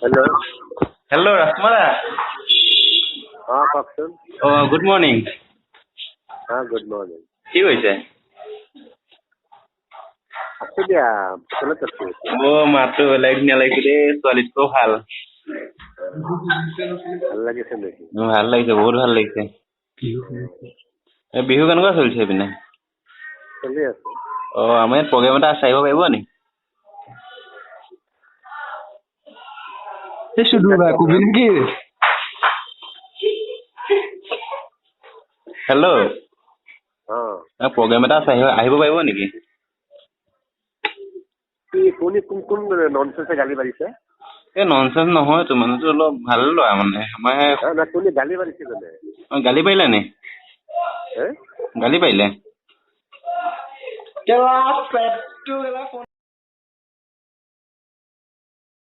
Hello. Hello, Rajkumar. কওকচোন। Oh, good morning. Good morning. কি হৈছে? আছো দিয়া, হোটেলত আছো। মাতটো বেলেগ ধুনীয়া লাগিছে দেই, ছোৱালীতকৈ ভাল। ভাল লাগিছে নেকি? ভাল লাগিছে, বহুত ভাল লাগিছে। বিহু কেনেকুৱা চলিছে এইপিনে? চলি আছে। আমাৰ ইয়াত প্ৰগ্ৰেম এটা আছে, আহিব পাৰিব নি? হেল্ল', প্ৰগ্ৰেম এটা আছে, আহিব পাৰিব নেকি? কোন ননচেন্সে গালি পাৰিছে? এই ননচেন্স নহয়, তো মানুহটো অলপ ভাল ল'ৰা মানে। আমাৰ কোনে গালি পাৰিছে কোনে? গালি পাৰিলে নি? গালি পাৰিলে?